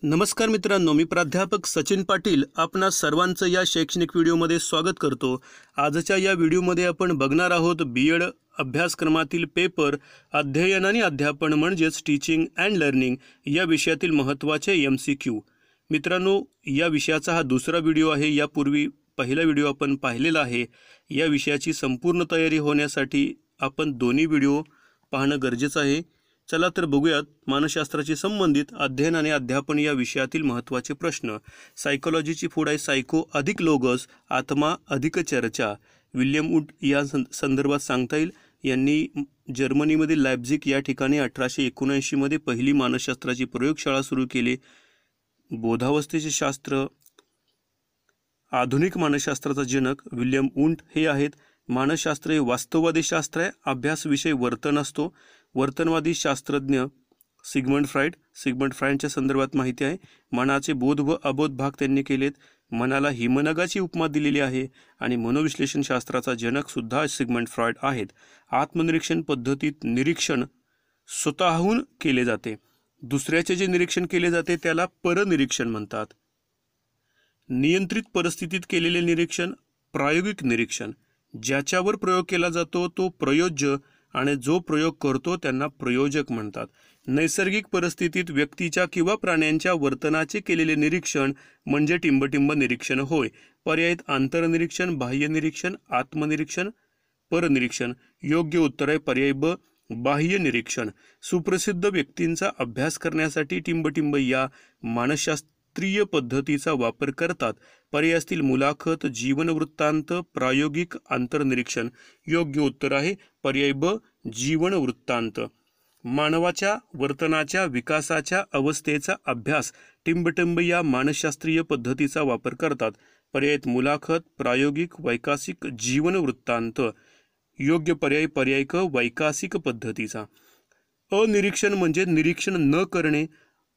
नमस्कार मित्रांनो, मी प्राध्यापक सचिन पाटील आपणा सर्वांचं या शैक्षणिक व्हिडिओमध्ये स्वागत करतो। आजच्या या व्हिडिओमध्ये आपण बघणार आहोत बीएड अभ्यासक्रमातील पेपर अध्ययन आणि अध्यापन म्हणजेच टीचिंग अँड लर्निंग या विषयातील महत्त्वाचे MCQ। मित्रांनो, या विषयाचा हा दुसरा व्हिडिओ आहे। यापूर्वी पहिला व्हिडिओ आपण पाहिलेला आहे। या विषयाची संपूर्ण तयारी होण्यासाठी आपण दोन्ही व्हिडिओ पाहणं गरजेचं आहे। चला तर बघूयात मानसशास्त्राशी संबंधित अध्ययन आणि अध्यापन या विषयातील महत्त्वाचे प्रश्न। सायकोलॉजीची पुढे सायको अधिक लोगस, आत्मा अधिक चर्चा। विल्यम वूड या संदर्भात सांगता येईल। यांनी जर्मनीमधील लायप्झिग या ठिकाणी 1879 मध्ये पहिली मानसशास्त्राची प्रयोगशाळा सुरू केली। बोधावस्थेचे शास्त्र, आधुनिक मानसशास्त्राचा जनक विल्यम वूड हे आहेत। मानसशास्त्र हे वास्तववादी शास्त्र आहे। अभ्यास विषय वर्तन असतो। वर्तनवादी शास्त्रज्ञ सिग्मंड फ्रायडच्या संदर्भात माहिती आहे। मनाचे बोध व अबोध भाग त्यांनी केलेत। मनाला हिमनगाची उपमा दिलेली आहे आणि मनोविश्लेषण शास्त्राचा जनक सुद्धा सिग्मंड फ्रायड आहेत। आत्मनिरीक्षण पद्धतीत निरीक्षण स्वतःहून केले जाते। दुसऱ्याचे जे निरीक्षण केले जाते त्याला परनिरीक्षण म्हणतात। नियंत्रित परिस्थितीत केलेले निरीक्षण प्रायोगिक निरीक्षण। ज्याच्यावर प्रयोग केला जातो तो प्रयोज्य आणि जो प्रयोग करतो त्यांना प्रयोजक म्हणतात। नैसर्गिक परिस्थितीत व्यक्तीच्या किंवा प्राण्यांच्या वर्तनाचे केलेले निरीक्षण म्हणजे टिंबटिंब निरीक्षण होय। पर्यायित आंतरनिरीक्षण, बाह्य निरीक्षण, आत्मनिरीक्षण, परनिरीक्षण। योग्य उत्तर आहे पर्याय ब, बाह्य निरीक्षण। सुप्रसिद्ध व्यक्तींचा अभ्यास करण्यासाठी टिंबटिंब या मानसशास्त्रीय पद्धतीचा वापर करतात। पर्याय असतील मुलाखत, जीवनवृत्तांत, प्रायोगिक, आंतरनिरीक्षण। योग्य उत्तर आहे पर्याय ब, जीवनवृत्तांत। मानवाच्या वर्तनाच्या विकासाच्या अवस्थेचा अभ्यास टिंबटिंब या मानसशास्त्रीय पद्धतीचा वापर करतात। पर्यायित मुलाखत, प्रायोगिक, वैकासिक, जीवनवृत्तांत। योग्य पर्याय पर्याय क, वैकासिक पद्धतीचा। अनिरीक्षण म्हणजे निरीक्षण न करणे।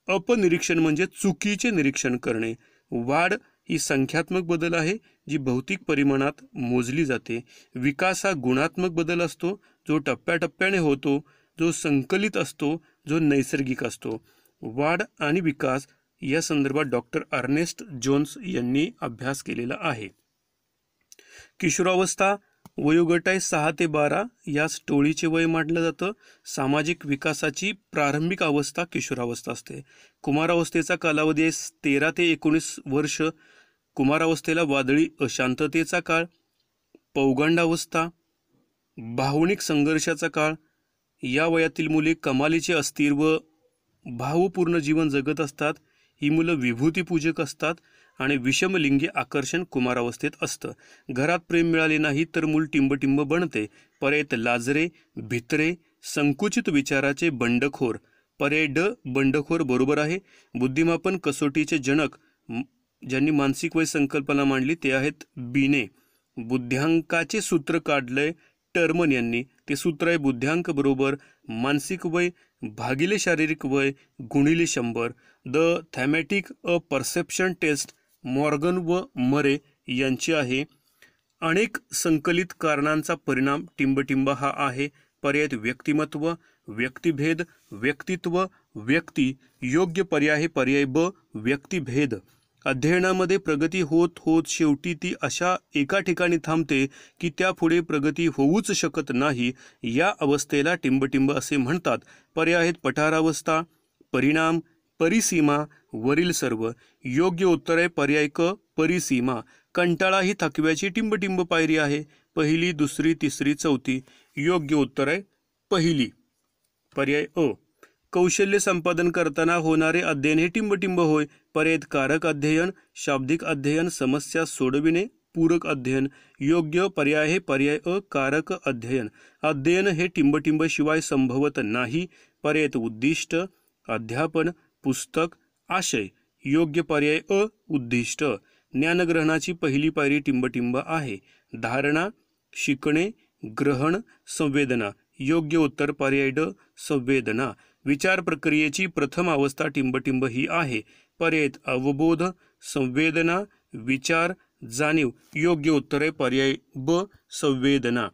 अपनिरीक्षण म्हणजे चुकीचे निरीक्षण करणे। वाढ ही संख्यात्मक बदल आहे जी भौतिक परिमाणात मोजली जाते। विकास हा गुणात्मक बदल असतो जो टप्प्याटप्प्याने होतो, जो संकलित असतो, जो नैसर्गिक असतो। वाढ आणि विकास या संदर्भात डॉक्टर अर्नेस्ट जोन्स यांनी अभ्यास केलेला आहे। किशोरावस्था वयोगट आहे 6 ते 12, यास टोळीचे वय मानलं जातं। सामाजिक विकासाची प्रारंभिक अवस्था किशोरावस्था असते। कुमारावस्थेचा कालावधी आहे 13 ते 19 वर्ष। कुमारावस्थेला वादळी अशांततेचा काळ, पौगंडावस्था, भावनिक संघर्षाचा काळ। या वयातील मुले कमालीचे अस्थिर व भावपूर्ण जीवन जगत असतात। ही मुलं विभूतीपूजक असतात आणि विषमलिंगी आकर्षण कुमारावस्थेत असतं। घरात प्रेम मिळाले नाही तर मूल टिंबटिंब बनते। पर्यायित लाजरे, भित्रे, संकुचित विचाराचे, बंडखोर। पर्याय ड, बंडखोर बरोबर आहे। बुद्धिमापन कसोटीचे जनक ज्यांनी मानसिक वय संकल्पना मांडली ते आहेत बिने। बुद्ध्यांकाचे सूत्र काढलंय टर्मन यांनी। ते सूत्र आहे बुद्ध्यांक बरोबर मानसिक वय भागिले शारीरिक वय गुणिले 100। The thematic apperception test Morgan व मरे यांची आहे। अनेक संकलित कारणांचा परिणाम टिंबटिंब हा आहे। पर्यायित व्यक्तिमत्व, व्यक्तिभेद, व्यक्तित्व, व्यक्ती। योग्य पर्याय आहे पर्याय ब, व्यक्तिभेद। अध्ययनामध्ये प्रगती होत होत शेवटी ती अशा एका ठिकाणी थांबते की त्यापुढे प्रगती होऊच शकत नाही। या अवस्थेला टिंबटिंब असे म्हणतात। पर्याय आहेत पठारावस्था, परिणाम, परिसीमा, वरील सर्व। योग्य उत्तर आहे पर्याय क, परिसीमा। कंटाळा ही थकव्याची टिंबटिंब पायरी आहे। पहिली, दुसरी, तिसरी, चौथी। योग्य उत्तर आहे पहिली, पर्याय अ। कौशल्य संपादन करताना होणारे अध्ययन हे टिंबटिंब होय। पर्यायित कारक अध्ययन, शाब्दिक अध्ययन, समस्या सोडविणे, पूरक अध्ययन। योग्य पर्याय आहे पर्याय अ, कारक अध्ययन। अध्ययन हे टिंबटिंब शिवाय संभवत नाही। पर्यायित उद्दिष्ट, अध्यापन, पुस्तक, आशय। योग्य पर्याय अ, उद्दिष्ट। ज्ञानग्रहणाची पहिली पायरी टिंबटिंब आहे। धारणा, शिकणे, ग्रहण, संवेदना। योग्य उत्तर पर्याय ड, संवेदना। विचार प्रक्रियेची प्रथम अवस्था टिंबटिंब ही आहे। पर्यायित अवबोध, संवेदना, विचार, जाणीव। योग्य उत्तर आहे पर्याय ब, संवेदना।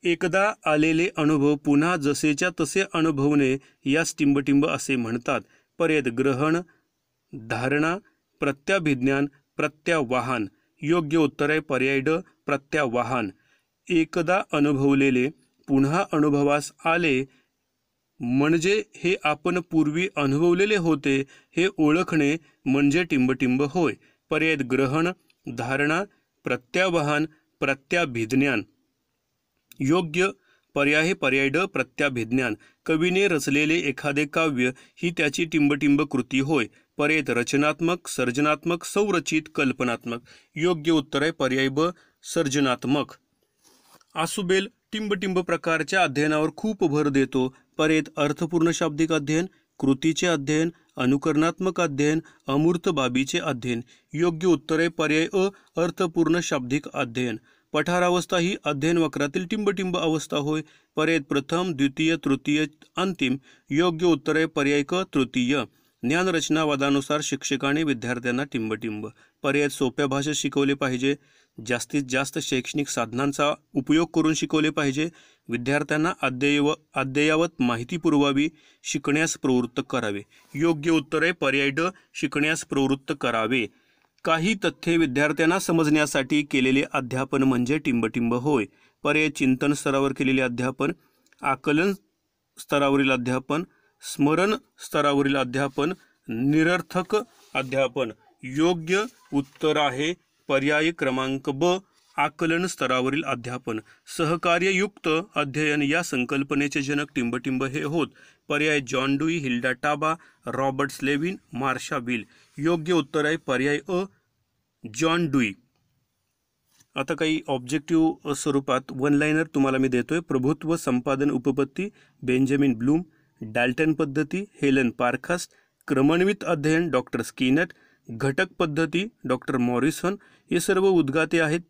एकदा आलेले अनुभव पुन्हा जसेच्या तसे अनुभवणे यास टिंबटिंब असे म्हणतात। पर्यायित ग्रहण, धारणा, प्रत्याभिज्ञान, प्रत्यावाहन. योग्य उत्तर आहे पर्याय ड, प्रत्यावाहन. एकदा अनुभवलेले पुन्हा अनुभवास आले म्हणजे हे आपण पूर्वी अनुभवलेले होते हे ओळखणे म्हणजे टिंबटिंब होय. पर्याय ग्रहण, धारणा, प्रत्यावाहन, प्रत्याभिज्ञान. योग्य पर्याय पर्याय ड, प्रत्याभिज्ञान. कवीने रचलेले एखादे काव्य ही त्याची टिंबटिंब कृती होय. पर्याय रचनात्मक, सर्जनात्मक, संरचित, कल्पनात्मक. योग्य उत्तर आहे पर्याय ब, सर्जनात्मक. आसुबेल टिंबटिंब प्रकारच्या अध्ययनावर खूप भर देतो. पर्याय अर्थपूर्ण शाब्दिक अध्ययन, कृतीचे अध्ययन, अनुकरणात्मक अध्ययन, अमूर्त बाबीचे अध्ययन. योग्य उत्तर आहे पर्याय अ, अर्थपूर्ण शाब्दिक अध्ययन. पठारावस्था ही अध्ययन वक्रातील टिंबटिंब अवस्था होय. पर्याय प्रथम, द्वितीय, तृतीय, अंतिम. योग्य उत्तर आहे पर्याय क, तृतीय. ज्ञानरचनावादानुसार शिक्षकाने विद्यार्थ्यांना टिंबटिंब. पर्याय सोप्या भाषेत शिकवले पाहिजे, जास्तीत जास्त शैक्षणिक साधनांचा उपयोग करून शिकवले पाहिजे, विद्यार्थ्यांना अद्ययावत माहिती पुरवावी, शिकण्यास प्रवृत्त करावे. योग्य उत्तर आहे पर्याय ड, शिकण्यास प्रवृत्त करावे. काही तथ्ये विद्यार्थ्यांना समजण्यासाठी केलेले अध्यापन म्हणजे टिंबटिंब होय. पर्याय चिंतन स्तरावर केलेले अध्यापन, आकलन स्तरावरील अध्यापन, स्मरण स्तरावरील अध्यापन, निरर्थक अध्यापन. योग्य उत्तर आहे पर्याय क्रमांक ब, आकलन स्तरावरील अध्यापन. सहकार्ययुक्त अध्ययन या संकल्पनेचे जनक टिंबटिंब हे होत. पर्याय John Dewey, Hilda Taba, Robert Slavin, Marsha Weil. योग्य उत्तर आहे पर्याय अ, जॉन डुई. आता काही ऑब्जेक्टिव्ह स्वरूपात वन लाइनर तुम्हाला मी देतोय. प्रभुत्व संपादन उपपत्ती बेंजामिन ब्लूम, डाल्टन पद्धती हेलन पारखास, क्रमन्वित अध्ययन डॉक्टर स्किनट, घटक पद्धती डॉक्टर मॉरिसन. हे सर्व उद्गाते आहेत.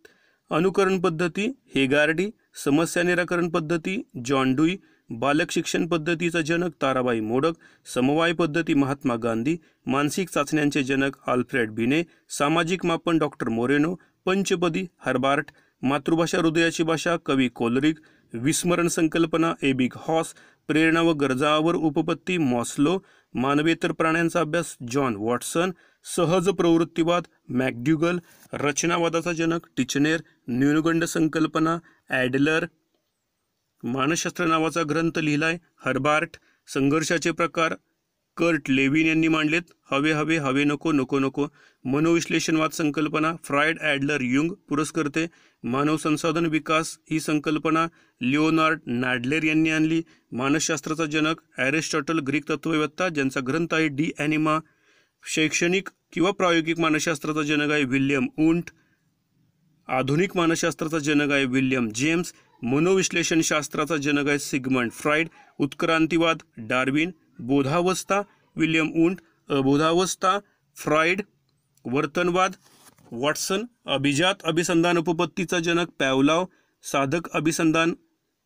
अनुकरण पद्धती हेगार्डी, समस्या निराकरण पद्धती जॉन डुई, बालक शिक्षण पद्धतीचा जनक ताराबाई मोडक, समवाय पद्धती महात्मा गांधी, मानसिक चाचण्यांचे जनक आल्फ्रेड बिने, सामाजिक मापन डॉक्टर मोरेनो, पंचपदी हर्बार्ट, मातृभाषा हृदयाची भाषा कवी कोलरिक, विस्मरण संकल्पना एबिग हॉस, प्रेरणा व गरजावर उपपत्ती मॉस्लो, मानवेतर प्राण्यांचा अभ्यास जॉन वॉटसन, सहज प्रवृत्तीवाद मॅक्ड्युगल, रचनावादाचा जनक टिचनेर, न्यूनगंड संकल्पना ॲडलर, मानसशास्त्र नावाचा ग्रंथ लिहिलाय हर्बार्ट, संघर्षाचे प्रकार कर्ट लेविन यांनी मांडलेत, हवे हवे हवे नको नको नको, मनोविश्लेषणवाद संकल्पना फ्रायड ॲडलर युंग पुरस्कर्ते, मानव संसाधन विकास ही संकल्पना लिओनार्ड नॅडलेर यांनी आणली, मानसशास्त्राचा जनक ॲरिस्टॉटल ग्रीक तत्ववेत्ता ज्यांचा ग्रंथ आहे डी ॲनिमा, शैक्षणिक किंवा प्रायोगिक मानसशास्त्राचा जनक आहे विल्यम उंट, आधुनिक मानसशास्त्राचा जनक आहे विल्यम जेम्स, मनोविश्लेषण शास्त्राचा जनक आहे सिगमंड फ्राइड, उत्क्रांतिवाद डार्विन, बोधावस्था विल्यम उंट, अबोधावस्था फ्राइड, वर्तनवाद वॉटसन, अभिजात अभिसंधान उपपत्तीचा जनक पॅवलाव, साधक अभिसंधान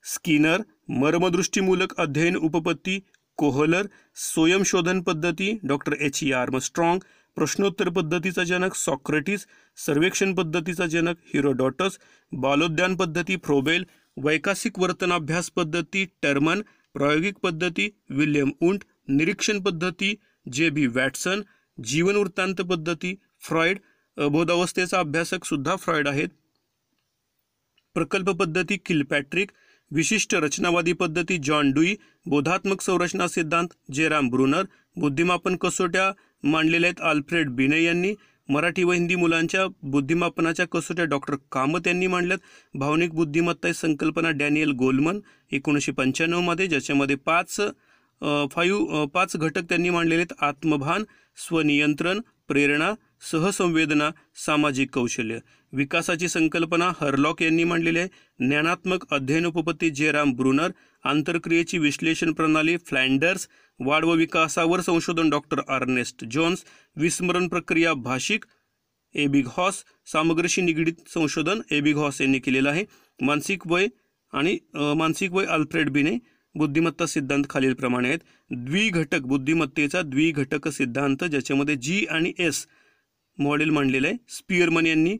स्किनर, मर्मदृष्टीमूलक अध्ययन उपपत्ती कोहलर, स्वयंशोधन पद्धती डॉक्टर एच ई आर्मस्ट्रॉंग, प्रश्नोत्तर पद्धतीचा जनक सॉक्रेटिस, सर्वेक्षण पद्धतीचा जनक हिरोडॉटस, बालोद्यान पद्धती फ्रोबेल, वैकासिक वर्तनाभ्यास पद्धती टर्मन, प्रायोगिक पद्धती विल्यम उंट, निरीक्षण पद्धती जे बी वॅटसन, जीवनवृत्तांत पद्धती फ्रॉइड, अबोधावस्थेचा अभ्यासक सुद्धा फ्रॉइड आहेत, प्रकल्प पद्धती किलपॅट्रिक, विशिष्ट रचनावादी पद्धती जॉन डुई, बोधात्मक संरचना सिद्धांत जेराम ब्रुनर, बुद्धिमापन कसोट्या मांडलेल्या आहेत आल्फ्रेड बिने यांनी, मराठी व हिंदी मुलांच्या बुद्धिमापनाच्या कसोट्या डॉक्टर कामत यांनी मांडल्यात, भावनिक बुद्धिमत्ता ही संकल्पना डॅनियल गोलमन 1995 मध्ये, ज्याच्यामध्ये पाच घटक त्यांनी मांडलेले आहेत, आत्मभान, स्वनियंत्रण, प्रेरणा, सहसंवेदना, सामाजिक कौशल्य. विकासाची संकल्पना हरलॉक यांनी मांडलेली आहे, ज्ञानात्मक अध्ययन उपपत्ती जेराम ब्रुनर, आंतरक्रियेची विश्लेषण प्रणाली फ्लॅन्डर्स, वाढ व विकासावर संशोधन डॉक्टर अर्नेस्ट जोन्स, विस्मरण प्रक्रिया भाषिक एबिग हॉस, सामग्रीशी निगडीत संशोधन एबिग हॉस यांनी केलेलं आहे, मानसिक वय आल्फ्रेड बिने, बुद्धिमत्ता सिद्धांत खालीलप्रमाणे आहेत, द्विघटक बुद्धिमत्तेचा द्विघटक सिद्धांत ज्याच्यामध्ये जी आणि एस मॉडेल मांडलेलं आहे स्पियरमन यांनी,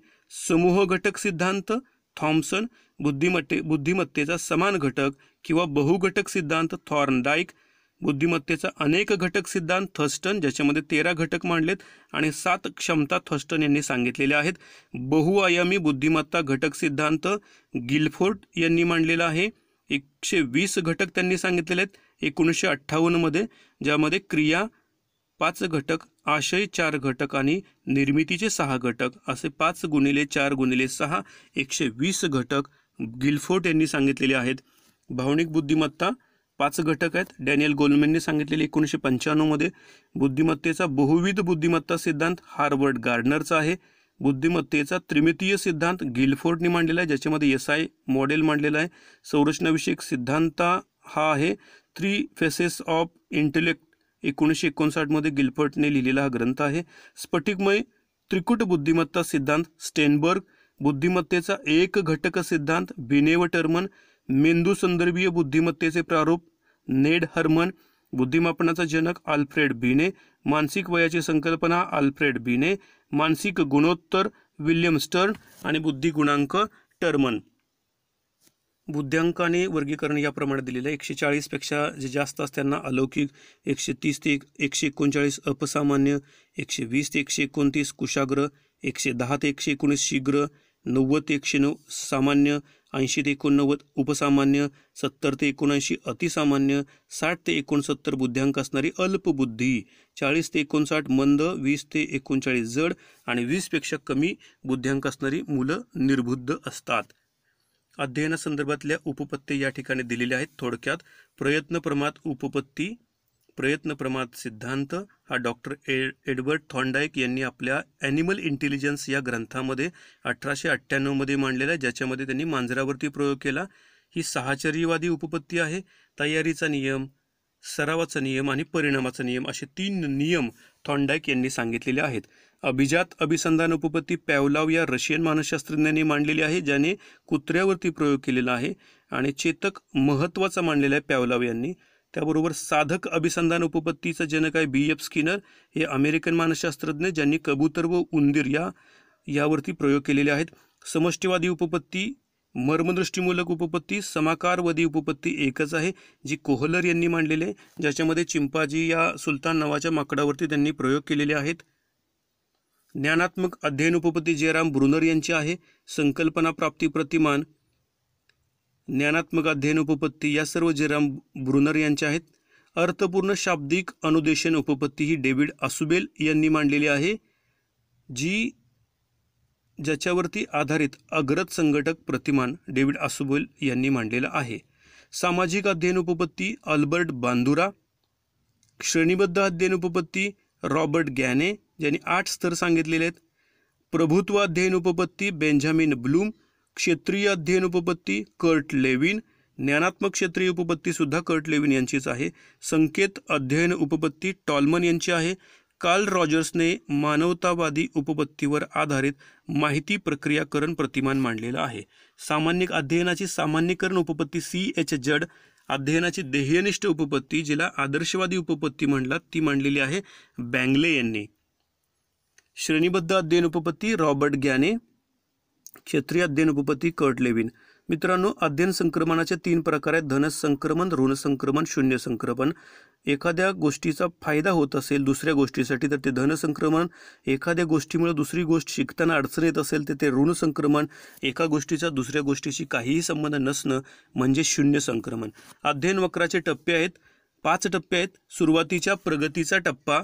समूह घटक सिद्धांत थॉम्सन, बुद्धिमत्तेचा समान घटक किंवा बहुघटक सिद्धांत थॉर्नडाईक, बुद्धिमत्तेचा अनेक घटक सिद्धांत थर्स्टन, ज्याच्यामध्ये 13 घटक मांडलेत आणि 7 क्षमता थर्स्टन यांनी सांगितलेल्या आहेत. बहुआयामी बुद्धिमत्ता घटक सिद्धांत गिलफोर्ड यांनी मांडलेला आहे. 120 घटक त्यांनी सांगितलेले आहेत 1958 मध्ये, ज्यामध्ये क्रिया 5 घटक, आशय 4 घटक आणि निर्मितीचे 6 घटक असे 5 गुणिले 4 गुणिले 6 120 घटक गिलफोर्ड यांनी सांगितलेले आहेत. भावनिक बुद्धिमत्ता 5 घटक आहेत, डॅनियल गोलमॅनने सांगितलेले 1995 मध्ये. बुद्धिमत्तेचा बहुविध बुद्धिमत्ता सिद्धांत हार्वर्ड गार्डनरचा आहे. बुद्धिमत्तेचा त्रिमितीय सिद्धांत गिलफोर्डने मांडलेला आहे, ज्याच्यामध्ये SI मॉडेल मांडलेला आहे. संरचनाविषयक सिद्धांत हा आहे थ्री फेसेस ऑफ इंटेलेक्ट, 1959 मध्ये गिलफोर्डने लिहिलेला हा ग्रंथ आहे. स्फटिकमय त्रिकुट बुद्धिमत्ता सिद्धांत स्टेनबर्ग. बुद्धिमत्तेचा एक घटक सिद्धांत बिने व टर्मन. मेंदू संदर्भीय बुद्धिमत्तेचे प्रारूप नेड हर्मन. बुद्धिमापनाचा जनक आल्फ्रेड बिने. मानसिक वयाची संकल्पना आल्फ्रेड बिने. मानसिक गुणोत्तर विल्यम स्टर्न आणि बुद्धी गुणांक टर्मन. बुद्ध्यांकाने वर्गीकरण याप्रमाणे दिलेलं आहे. 140 पेक्षा जे जास्त असतात त्यांना अलौकिक, 130 ते 139 अपसामान्य, 120 ते 129 कुशाग्र, 110 ते 119 शीघ्र, 90 ते 109 सामान्य, 80 ते 89 उपसामान्य, 70 ते 79 अतिसामान्य, 60 ते 69 बुद्ध्यांक असणारी अल्पबुद्धी, 40 ते 59 मंद, 20 ते 39 जड आणि 20 पेक्षा कमी बुद्ध्यांक असणारी मुलं निर्बुद्ध असतात. अध्ययनासंदर्भातल्या उपपत्ती या ठिकाणी दिलेल्या आहेत. थोडक्यात प्रयत्न प्रमाद उपपत्ती, प्रयत्न प्रमाद सिद्धांत हा डॉक्टर एडवर्ड थॉर्नडाईक यांनी आपल्या ॲनिमल इंटेलिजन्स या ग्रंथामध्ये 1898 मध्ये मांडलेला आहे, ज्याच्यामध्ये त्यांनी मांजरावरती प्रयोग केला. ही साहचर्यवादी उपपत्ती आहे. तयारीचा नियम, सरावाचा नियम आणि परिणामाचा नियम असे 3 नियम थॉर्नडाईक यांनी सांगितलेले आहेत. अभिजात अभिसंधान उपपत्ती पॅवलॉव या रशियन मानसशास्त्रज्ञांनी मांडलेली आहे, ज्याने कुत्र्यावरती प्रयोग केलेला आहे आणि चेतक महत्त्वाचा मांडलेला आहे पॅवलॉव यांनी. त्याबरोबर साधक अभिसंधान उपपत्तीचा जनक आहे BF स्किनर, हे अमेरिकन मानसशास्त्रज्ञ ज्यांनी कबूतर व उंदीर यावरती प्रयोग केलेले आहेत. समष्टीवादी उपपत्ती, मर्मदृष्टीमूलक उपपत्ती, समाकारवादी उपपत्ती एकच आहे जी कोहलर यांनी मांडलेली आहे, ज्याच्यामध्ये चिंपाजी या सुलतान नावाच्या माकडावरती त्यांनी प्रयोग केलेले आहेत. ज्ञानात्मक अध्ययन उपपत्ती जेराम ब्रुनर यांची आहे. संकल्पना प्राप्ती प्रतिमान, ज्ञानात्मक अध्ययन उपपत्ती या सर्व जेराम ब्रुनर यांच्या आहेत. अर्थपूर्ण शाब्दिक अनुदेशन उपपत्ती ही डेव्हिड असुबेल यांनी मांडलेली आहे, ज्याच्यावरती आधारित अग्रत संघटक प्रतिमान डेव्हिड असुबेल यांनी मांडलेला आहे. सामाजिक अध्ययन उपपत्ती अल्बर्ट बांदुरा. श्रेणीबद्ध अध्ययन उपपत्ती रॉबर्ट गॅने ज्यांनी 8 स्तर सांगितलेले आहेत. प्रभुत्व अध्ययन उपपत्ती बेंजामिन ब्लूम. क्षेत्रीय अध्ययन उपपत्ती कर्ट लेविन. ज्ञानात्मक क्षेत्रीय उपपत्ती सुद्धा कर्ट लेविन यांचीच आहे. संकेत अध्ययन उपपत्ती टॉलमन यांची आहे. कार्ल रॉजर्सने मानवतावादी उपपत्तीवर आधारित माहिती प्रक्रियाकरण प्रतिमान मांडलेला आहे. सामान्यिक अध्ययनाची सामान्यीकरण उपपत्ती CH जड. अध्ययनाची ध्येयनिष्ठ उपपत्ती जिला आदर्शवादी उपपत्ती म्हणलात ती मांडलेली आहे बँगले यांनी. श्रेणीबद्ध अध्ययन उपपत्ती रॉबर्ट गॅने. क्षेत्रीय अध्ययन उपपत्ती कर्ट लेविन. मित्रांनो, अध्ययन संक्रमणाचे 3 प्रकार आहेत: धन संक्रमण, ऋण संक्रमण, शून्य संक्रमण. एखाद्या गोष्टीचा फायदा होत असेल दुसऱ्या गोष्टीसाठी तर ते धन संक्रमण. एखाद्या गोष्टीमुळे दुसरी गोष्ट शिकताना अडचण येत असेल तर ते ऋण संक्रमण. एका गोष्टीचा दुसऱ्या गोष्टीशी काहीही संबंध नसणं म्हणजे शून्य संक्रमण. अध्ययन वक्राचे टप्पे आहेत, 5 टप्पे आहेत. सुरुवातीच्या प्रगतीचा टप्पा,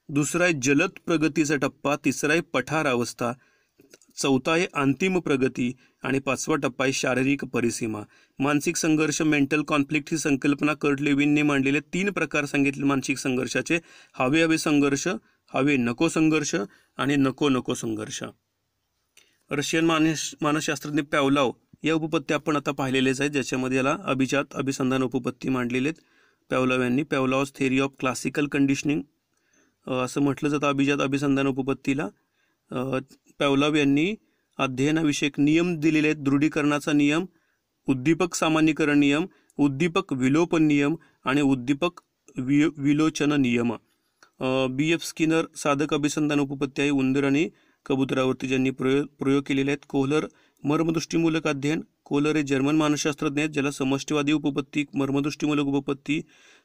दुसरा आहे जलद प्रगतीचा टप्पा, तिसरा आहे पठार अवस्था, चौथा आहे अंतिम प्रगती आणि 5वा टप्पा आहे शारीरिक परिसीमा. मानसिक संघर्ष मेंटल कॉन्फ्लिक्ट ही संकल्पना कर्ट लेविनने मांडलेले 3 प्रकार सांगितले मानसिक संघर्षाचे: हवे हवे संघर्ष, हवे नको संघर्ष आणि नको नको संघर्ष. रशियन मानसशास्त्रज्ञ पॅवलॉव या उपपत्ती आपण आता पाहिलेलेच आहेत, ज्याच्यामध्ये याला अभिजात अभिसंधान उपपत्ती मांडलेले आहेत पॅवलॉव यांनी. पॅवलॉव्स थेअरी ऑफ क्लासिकल कंडिशनिंग असं म्हटलं जातं अभिजात अभिसंधान उपपत्तीला. पॅवलॉव यांनी अध्ययनाविषयक नियम दिलेले आहेत: दृढीकरणाचा नियम, उद्दीपक सामान्यीकरण नियम, उद्दीपक विलोपन नियम आणि उद्दीपक विलोचन नियम. BF स्किनर साधक अभिसंधान उपपत्ती आहे उंदीर आणि कबुतरावरती ज्यांनी प्रयोग केलेले आहेत. कोहलर मर्मदृष्टीमूलक अध्ययन, कोलर हे जर्मन मानसशास्त्रज्ञ आहेत ज्याला समष्टीवादी उपपत्ती, मर्मदृष्टीमूलक उपपत्ती,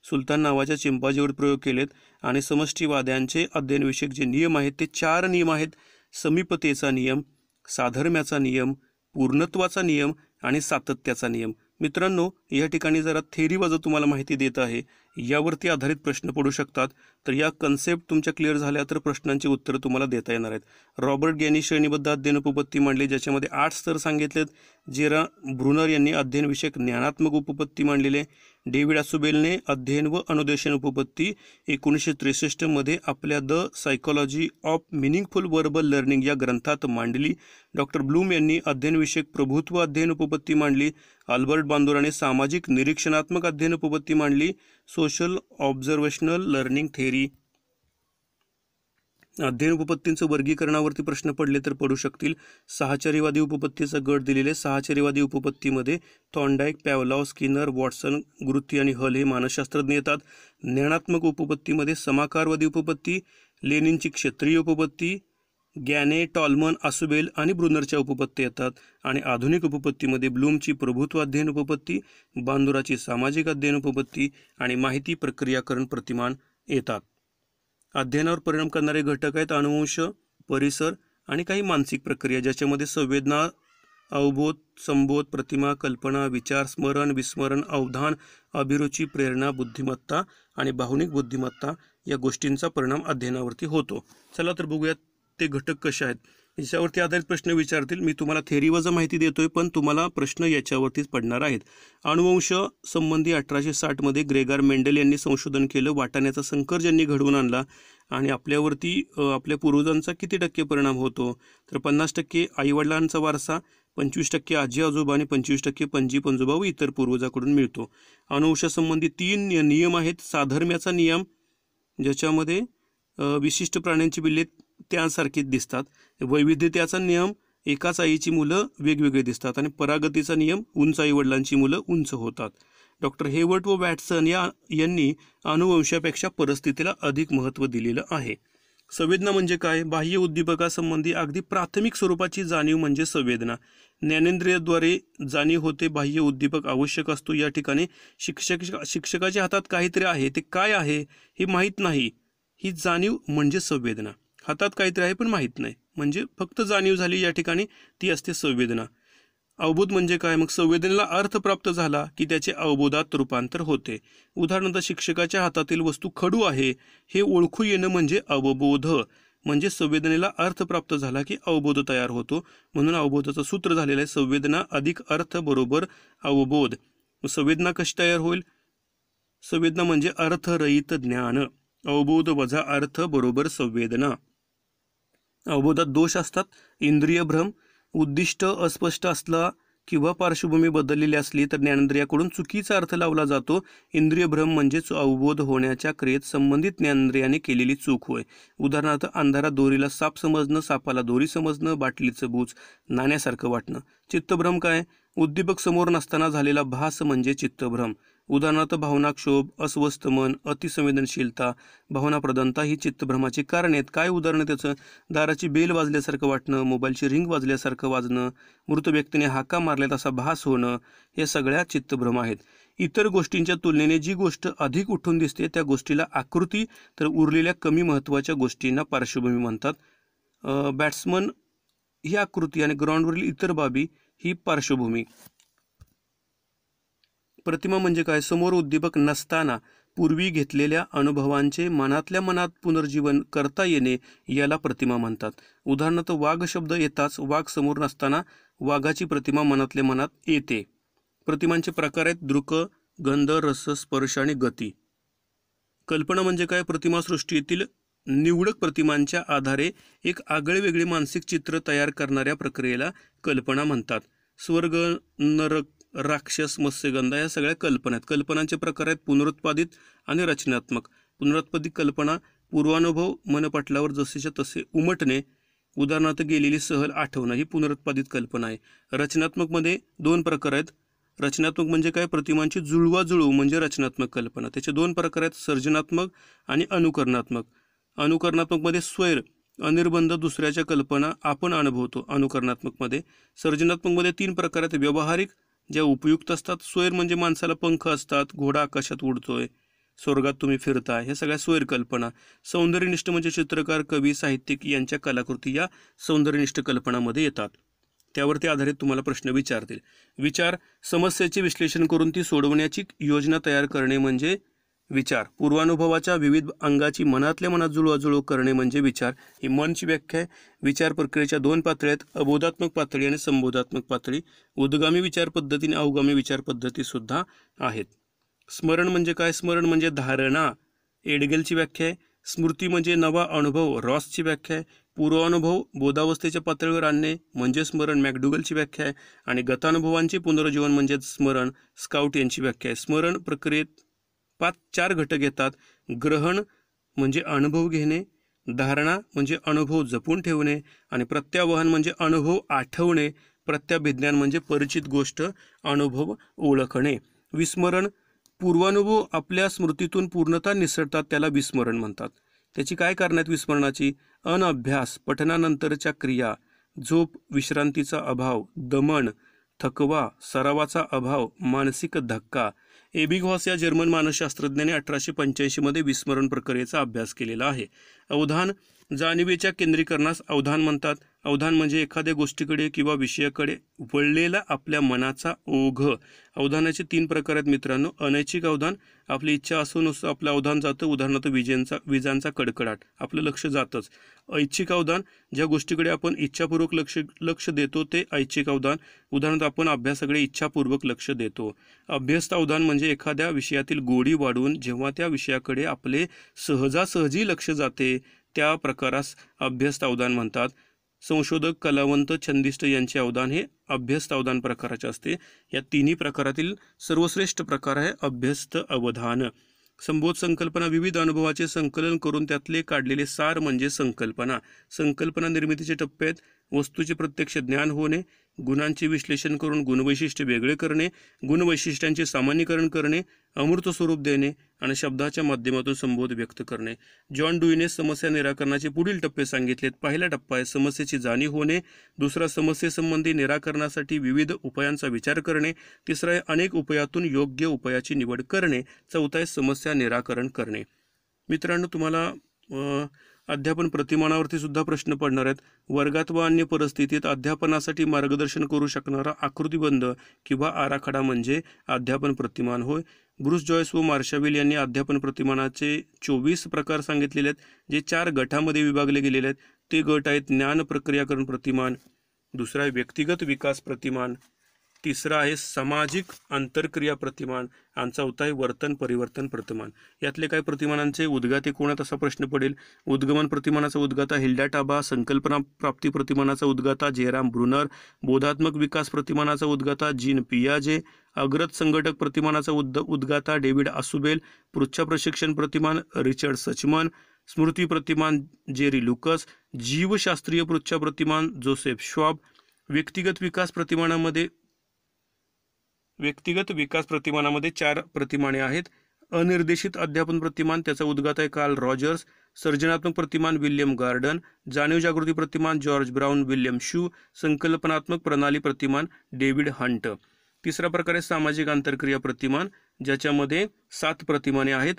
सुलतान नावाच्या चिंपांजीवर प्रयोग केलेत. आणि समष्टीवाद्यांचे अध्ययनविषयक जे नियम आहेत ते 4 नियम आहेत. समीपतेचा नियम, साधर्म्याचा नियम, पूर्णत्वाचा नियम आणि सातत्याचा नियम. मित्रांनो, या ठिकाणी जरा थेरी वाजत तुम्हाला माहिती देत आहे, यावरती आधारित प्रश्न पडू शकतात. तर या कन्सेप्ट तुमच्या क्लिअर झाल्या तर प्रश्नांची उत्तरं तुम्हाला देता येणार आहेत. रॉबर्ट गॅनी श्रेणीबद्ध अध्ययन उपपत्ती मांडली ज्याच्यामध्ये 8 स्तर सांगितलेत. जेरा ब्रुनर यांनी अध्ययनविषयक ज्ञानात्मक उपपत्ती मांडलेले. डेव्हिड आसुबेलने अध्ययन व अनुदेशन उपपत्ती 1963 मध्ये आपल्या the psychology of meaningful verbal learning या ग्रंथात मांडली. डॉक्टर ब्लूम यांनी अध्ययनविषयक प्रभुत्व अध्ययन उपपत्ती मांडली. अल्बर्ट बांदुराने सामाजिक निरीक्षणात्मक अध्ययन उपपत्ती मांडली. Social observational learning theory. अध्ययन उपपत्तींचं वर्गीकरणावरती प्रश्न पडले तर पडू शकतील. साहचर्यवादी उपपत्तीचा गट दिलेले. साहचर्यवादी उपपत्तीमध्ये थॉर्नडाईक, पॅवलॉव, स्किनर, वॉटसन, गुरुथी आणि हल हे मानसशास्त्रज्ञ येतात. ज्ञानात्मक उपपत्तीमध्ये समाकारवादी उपपत्ती, लेनिनची क्षेत्रीय उपपत्ती, गॅने, टॉलमन, आसुबेल आणि ब्रुनरच्या उपपत्ती येतात. आणि आधुनिक उपपत्तीमध्ये ब्लूमची प्रभुत्व अध्ययन उपपत्ती, बांदुराची सामाजिक अध्ययन उपपत्ती आणि माहिती प्रक्रियाकरण प्रतिमान येतात. अध्ययनावर परिणाम करणारे घटक आहेत अनुवंश, परिसर आणि काही मानसिक प्रक्रिया ज्याच्यामध्ये संवेदना, अवबोध, संबोध, प्रतिमा, कल्पना, विचार, स्मरण, विस्मरण, अवधान, अभिरुची, प्रेरणा, बुद्धिमत्ता आणि भावनिक बुद्धिमत्ता या गोष्टींचा परिणाम अध्ययनावरती होतो. चला तर बघूयात ते घटक कसे आहेत. याच्यावरती आधारित प्रश्न विचारतील. मी तुम्हाला थेरीवजा माहिती देतोय पण तुम्हाला प्रश्न याच्यावरतीच पडणार आहेत. अनुवंश संबंधी 1860 मध्ये ग्रेगर मेंडेल यांनी संशोधन केलं. वाटाण्याचा संकर ज्यांनी घडवून आणला आणि आपल्यावरती आपल्या पूर्वजांचा किती टक्के परिणाम होतो तर 50% आईवडिलांचा वारसा, 25% आजी आजोबा आणि 25% पणजी पणजोबा व इतर पूर्वजाकडून मिळतो. अनुवंशासंबंधी 3 नियम आहेत. साधर्म्याचा नियम ज्याच्यामध्ये विशिष्ट प्राण्यांची पिल्ले त्यासारखीच दिसतात. वैविध्यतेचा नियम, एकाच आईची मुलं वेगवेगळे दिसतात. आणि परागतीचा नियम, उंच आईवडिलांची मुलं उंच होतात. डॉक्टर हेवर्ट व वॅटसन यांनी अनुवंशापेक्षा परिस्थितीला अधिक महत्त्व दिलेलं आहे. संवेदना म्हणजे काय? बाह्य उद्दीपकासंबंधी अगदी प्राथमिक स्वरूपाची जाणीव म्हणजे संवेदना. ज्ञानेंद्रियाद्वारे जाणीव होते. बाह्य उद्दीपक आवश्यक असतो. या ठिकाणी शिक्षकाच्या हातात काहीतरी आहे, ते काय आहे हे माहीत नाही. ही जाणीव म्हणजे संवेदना. हातात काहीतरी आहे पण माहीत नाही, म्हणजे फक्त जाणीव झाली, या ठिकाणी ती असते संवेदना. अवबोध म्हणजे काय? मग संवेदनेला अर्थ प्राप्त झाला की त्याचे अवबोधात रूपांतर होते. उदाहरणार्थ शिक्षकाच्या हातातील वस्तू खडू आहे हे ओळखू येणं म्हणजे अवबोध. म्हणजे संवेदनेला अर्थ प्राप्त झाला की अवबोध तयार होतो. म्हणून अवबोधाचं सूत्र झालेलं आहे संवेदना अधिक अर्थ बरोबर अवबोध. संवेदना कशी तयार होईल? संवेदना म्हणजे अर्थरहित ज्ञान. अवबोध वजा अर्थ बरोबर संवेदना. अवबोधात दोष असतात. इंद्रिय भ्रम, उद्दिष्ट अस्पष्ट असला किंवा पार्श्वभूमी बदललेली असली तर ज्ञानेंद्रियाकडून चुकीचा अर्थ लावला जातो. इंद्रिय भ्रम म्हणजेच अवबोध होण्याच्या क्रियेत संबंधित ज्ञानेंद्रियाने केलेली चूक होय. उदाहरणार्थ अंधारात दोरीला साप समजणं, सापाला दोरी समजणं, बाटलीचं बूच नाण्यासारखं वाटणं. चित्तभ्रम काय? उद्दीपक समोर नसताना झालेला भास म्हणजे चित्तभ्रम. उदाहरणार्थ भावनाक्षोभ, अस्वस्थ मन, अतिसंवेदनशीलता, भावनाप्रधानता ही चित्तभ्रमाची कारणे आहेत. काय उदाहरण त्याचं? दाराची बेल वाजल्यासारखं वाटणं, मोबाईलची रिंग वाजल्यासारखं वाजणं, मृत व्यक्तीने हाका मारल्यात असा भास होणं, हे सगळ्या चित्तभ्रम आहेत. इतर गोष्टींच्या तुलनेने जी गोष्ट अधिक उठून दिसते त्या गोष्टीला आकृती, तर उरलेल्या कमी महत्त्वाच्या गोष्टींना पार्श्वभूमी म्हणतात. बॅट्समन ही आकृती आणि ग्राउंडवरील इतर बाबी ही पार्श्वभूमी. प्रतिमा म्हणजे काय? समोर उद्दीपक नसताना पूर्वी घेतलेल्या अनुभवांचे मनातल्या मनात पुनर्जीवन करता येणे याला प्रतिमा म्हणतात. उदाहरणार्थ वाघ शब्द येताच वाघ समोर नसताना वाघाची प्रतिमा मनातल्या मनात येते. प्रतिमांचे प्रकार आहेत दृक, गंध, रस, स्पर्श आणि गती. कल्पना म्हणजे काय? प्रतिमासृष्टीतील निवडक प्रतिमांच्या आधारे एक आगळेवेगळे मानसिक चित्र तयार करणाऱ्या प्रक्रियेला कल्पना म्हणतात. स्वर्ग, नरक, राक्षस, मत्स्यगंधा या सगळ्या कल्पना आहेत. कल्पनांचे प्रकार आहेत पुनरुत्पादित आणि रचनात्मक. पुनरुत्पादित कल्पना पूर्वानुभव मनपटलावर जसेच्या तसे उमटणे. उदाहरणार्थ गेलेली सहल आठवणं ही पुनरुत्पादित कल्पना आहे. रचनात्मकमध्ये 2 प्रकार आहेत. रचनात्मक म्हणजे काय? प्रतिमांची जुळवाजुळव म्हणजे रचनात्मक कल्पना. त्याचे 2 प्रकार आहेत, सर्जनात्मक आणि अनुकरणात्मक. अनुकरणात्मकमध्ये स्वैर अनिर्बंध दुसऱ्याच्या कल्पना आपण अनुभवतो अनुकरणात्मकमध्ये. सर्जनात्मकमध्ये 3 प्रकार आहेत. व्यावहारिक ज्या उपयुक्त असतात, स्वैर म्हणजे माणसाला पंख असतात, घोडा आकाशात उडतोय, स्वर्गात तुम्ही फिरताय, हे सगळ्या स्वैर कल्पना. सौंदर्यनिष्ठ म्हणजे चित्रकार, कवी, साहित्यिक यांच्या कलाकृती या सौंदर्यनिष्ठ कल्पनामध्ये येतात. त्यावरती आधारित तुम्हाला प्रश्न विचारतील. विचार, समस्येचे विश्लेषण करून ती सोडवण्याची योजना तयार करणे म्हणजे विचार. पूर्वानुभवाच्या विविध अंगाची मनातल्या मनात जुळवाजुळव करणे म्हणजे विचार. ही मनची व्याख्या आहे. विचार प्रक्रियेच्या 2 पातळ्या आहेत, अबोधात्मक पातळी आणि संबोधात्मक पातळी. उद्गामी विचार पद्धती आणि अवगामी विचार पद्धती सुद्धा आहेत. स्मरण म्हणजे काय? स्मरण म्हणजे धारणा, एडगेलची व्याख्या आहे. स्मृती म्हणजे नवा अनुभव, रॉसची व्याख्या आहे. पूर्वानुभव बोधावस्थेच्या पातळीवर आणणे म्हणजे स्मरण, मॅकडुगलची व्याख्या आहे. आणि गतानुभवांचे पुनरुज्जीवन म्हणजे स्मरण, स्काउट यांची व्याख्या आहे. स्मरण प्रक्रियेत 4 घटक येतात. ग्रहण म्हणजे अनुभव घेणे, धारणा म्हणजे अनुभव जपून ठेवणे, आणि प्रत्यावहन म्हणजे अनुभव आठवणे, प्रत्याभिज्ञान म्हणजे परिचित गोष्ट अनुभव ओळखणे. विस्मरण, पूर्वानुभव आपल्या स्मृतीतून पूर्णतः निसटतात, त्याला विस्मरण म्हणतात. त्याची काय कारणे आहेत विस्मरणाची? अनअभ्यास, पठनानंतरच्या क्रिया, झोप, विश्रांतीचा अभाव, दमन, थकवा, सरावाचा अभाव, मानसिक धक्का. एबिंगहॉस या जर्मन मानसशास्त्रज्ञाने 1885 मध्ये विस्मरण प्रक्रियेचा अभ्यास केलेला आहे. अवधान, जाणीवेच्या केंद्रीकरणास अवधान म्हणतात. अवधान म्हणजे एखाद्या गोष्टीकडे किंवा विषयाकडे वळलेला आपल्या मनाचा ओघ. अवधानाचे 3 प्रकार आहेत मित्रांनो. अनैच्छिक अवधान, आपली इच्छा असून आपलं अवधान जातं, उदाहरणार्थ विजांचा कडकडाट, आपलं लक्ष जातंच. ऐच्छिक अवधान, ज्या गोष्टीकडे आपण इच्छापूर्वक लक्ष देतो ते ऐच्छिक अवधान, उदाहरणार्थ आपण अभ्यासाकडे इच्छापूर्वक लक्ष देतो. अभ्यस्त अवधान म्हणजे एखाद्या विषयातील गोडी वाढवून जेव्हा त्या विषयाकडे आपले सहजासहजी लक्ष जाते त्या प्रकारास अभ्यस्त अवधान म्हणतात. संशोधक, कलावंत, छंदिष्ट यांचे अवधान हे अभ्यस्त अवधान प्रकाराचे असते. या 3 प्रकारातील सर्वश्रेष्ठ प्रकार आहे अभ्यस्त अवधान. संबोध संकल्पना, विविध अनुभवाचे संकलन करून त्यातले काढलेले सार म्हणजे संकल्पना. संकल्पना निर्मितीचे टप्पे आहेत. वस्तूचे प्रत्यक्ष ज्ञान होणे, गुणांचे विश्लेषण करून गुणवैशिष्ट्य वेगळे करणे, गुणवैशिष्ट्यांचे सामान्यीकरण करणे, अमूर्त स्वरूप देणे आणि शब्दाच्या माध्यमातून संबोध व्यक्त करणे. जॉन डुईने समस्या निराकरणाचे पुढील टप्पे सांगितलेत. पहिला टप्पा आहे समस्येची जाणीव होणे. दुसरा, समस्येसंबंधी निराकरणासाठी विविध उपायांचा विचार करणे. तिसरा आहे अनेक उपायातून योग्य उपायाची निवड करणे. चौथा आहे समस्या निराकरण करणे. मित्रांनो, तुम्हाला अध्यापन प्रतिमानावरती सुद्धा प्रश्न पडणार आहेत. वर्गात व अन्य परिस्थितीत अध्यापनासाठी मार्गदर्शन करू शकणारा आकृतिबंध किंवा आराखडा म्हणजे अध्यापन प्रतिमान होय. ब्रूस जॉयस व मार्शावेल यांनी अध्यापन प्रतिमानाचे 24 प्रकार सांगितलेले आहेत, जे 4 गटामध्ये विभागले गेलेले आहेत. ते गट आहेत ज्ञान प्रक्रियाकरण प्रतिमान, दुसरा आहे व्यक्तिगत विकास प्रतिमान, तिसरा आहे सामाजिक आंतरक्रिया प्रतिमान आणि चौथा आहे वर्तन परिवर्तन प्रतिमान. यातले काही प्रतिमानांचे उद्गाते कोणात असा प्रश्न पडेल. उद्गमन प्रतिमानाचा उद्गाता हिल्डा टाबा, संकल्पना प्राप्ती प्रतिमानाचा उद्गाता जेराम ब्रुनर, बोधात्मक विकास प्रतिमानाचा उद्गाता जीन पियाजे, अग्रत संघटक प्रतिमानाचा उद्गाता डेव्हिड आसुबेल, पृच्छा प्रशिक्षण प्रतिमान रिचर्ड सचमन, स्मृती प्रतिमान जेरी लुकस, जीवशास्त्रीय पृच्छा प्रतिमान जोसेफ श्वाब. व्यक्तिगत विकास प्रतिमानामध्ये 4 प्रतिमाने आहेत. अनिर्देशित अध्यापन प्रतिमान, त्याचा उद्गाता आहे कार्ल रॉजर्स. सर्जनात्मक प्रतिमान विल्यम गार्डन. जाणीव जागृती प्रतिमान जॉर्ज ब्राउन, विल्यम शू. संकल्पनात्मक प्रणाली प्रतिमान डेव्हिड हंट. तिसरा प्रकार आहे सामाजिक आंतरक्रिया प्रतिमान, ज्याच्यामध्ये 7 प्रतिमाने आहेत.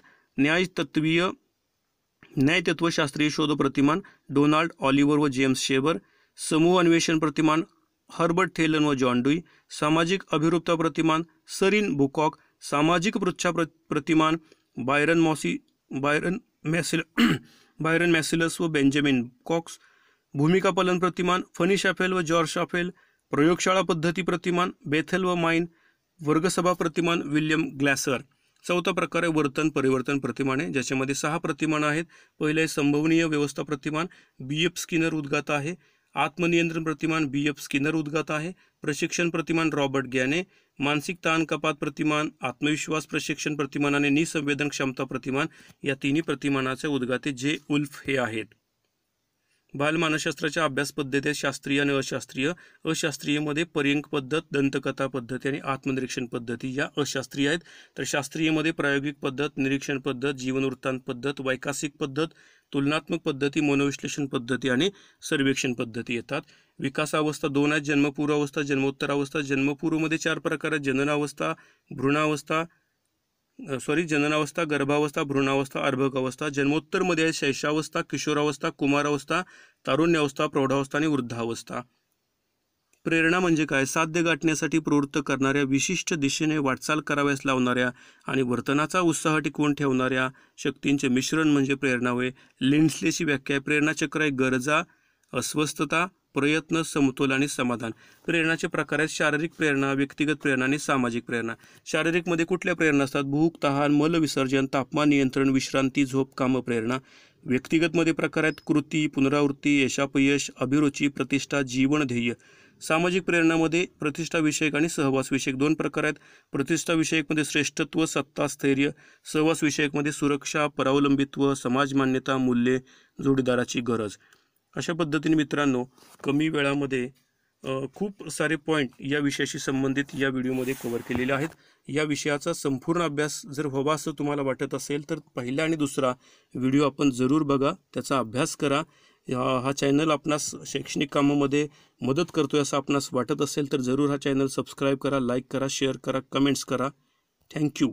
न्यायतत्वशास्त्रीय शोध प्रतिमान डोनाल्ड ऑलिव्हर व जेम्स शेबर. समूह अन्वेषण प्रतिमान हर्बर्ट थेलन व जॉन डुई. सामाजिक अभिरूपता प्रतिमान सरीन बुकॉक. सामाजिक पृच्छा प्रतिमान बायरन मॅसिलस व बेंजामिन कॉक्स. भूमिका पालन प्रतिमान फनी शाफेल व जॉर्ज शाफेल. प्रयोगशाळा पद्धती प्रतिमान बेथेल व माइन. वर्गसभा प्रतिमान विल्यम ग्लॅसर. चौथा प्रकार आहे वर्तन परिवर्तन प्रतिमाने, ज्याच्यामध्ये 6 प्रतिमान आहेत. पहिले आहे संभवनीय व्यवस्था प्रतिमान, BF स्किनर उद्गाता आहे. आत्मनियंत्रण प्रतिमान BF स्किनर उद्गाता आहे. प्रशिक्षण प्रतिमान रॉबर्ट गॅने. मानसिक ताण कपात प्रतिमान, आत्मविश्वास प्रशिक्षण प्रतिमान आणि निसंवेदन क्षमता प्रतिमान या 3 प्रतिमानाचे उद्गाते जे उल्फ हे आहेत. बालमानसशास्त्राच्या अभ्यास पद्धती आहेत शास्त्रीय आणि अशास्त्रीय. अशास्त्रीयमध्ये पर्यंक पद्धत, दंतकथा पद्धती आणि आत्मनिरीक्षण पद्धती या अशास्त्रीय आहेत. तर शास्त्रीयमध्ये प्रायोगिक पद्धत, निरीक्षण पद्धत, जीवनवृत्तांत पद्धत, वैकासिक पद्धत, तुलनात्मक पद्धती, मनोविश्लेषण पद्धती आणि सर्वेक्षण पद्धती येतात. विकासावस्था 2 आहेत, जन्मपूर्व अवस्था, जन्मोत्तर अवस्था. जन्मपूर्वमध्ये 4 प्रकार आहेत, जननावस्था, जननावस्था, गर्भावस्था, भ्रूणावस्था, अर्भकावस्था. जन्मोत्तरमध्ये आहे शैशवावस्था, किशोरावस्था, कुमारावस्था, तारुण्यावस्था, प्रौढावस्था आणि वृद्धावस्था. प्रेरणा म्हणजे काय? साध्य गाठण्यासाठी प्रवृत्त करणाऱ्या, विशिष्ट दिशेने वाटचाल कराव्यास लावणाऱ्या आणि वर्तनाचा उत्साह टिकवून ठेवणाऱ्या शक्तींचे मिश्रण म्हणजे प्रेरणा होय. लिंड्लेची व्याख्या आहे, प्रेरणाचक्र आहे गरजा, अस्वस्थता, प्रयत्न, समतोल आणि समाधान. प्रेरणाचे प्रकार आहेत शारीरिक प्रेरणा, व्यक्तिगत प्रेरणा आणि सामाजिक प्रेरणा. शारीरिकमध्ये कुठल्या प्रेरणा असतात? भूक, तहान, मल विसर्जन, तापमान नियंत्रण, विश्रांती, झोप, काम प्रेरणा. व्यक्तिगतमध्ये प्रकार आहेत कृती, पुनरावृत्ती, यशापयश, अभिरुची, प्रतिष्ठा, जीवन ध्येय. सामाजिक प्रेरणामध्ये प्रतिष्ठाविषयक आणि सहवासविषयक 2 प्रकार आहेत. प्रतिष्ठाविषयकमध्ये श्रेष्ठत्व, सत्ता, स्थैर्य. सहवासविषयकमध्ये सुरक्षा, परावलंबित्व, समाज मान्यता, मूल्ये, जोडीदाराची गरज. अशा पद्धतीने मित्रांनो कमी वेळामध्ये खूप सारे पॉईंट या विषयाशी संबंधित या व्हिडिओमध्ये कव्हर केलेले आहेत. या विषयाचा संपूर्ण अभ्यास जर हवा असं तुम्हाला वाटत असेल तर पहिला आणि दुसरा व्हिडिओ आपण जरूर बघा, त्याचा अभ्यास करा. हा चॅनल आपणास शैक्षणिक कामामध्ये मदत करतोय असं आपणास वाटत असेल तर जरूर हा चॅनल सबस्क्राईब करा, लाईक करा, शेअर करा, कमेंट्स करा. थँक्यू.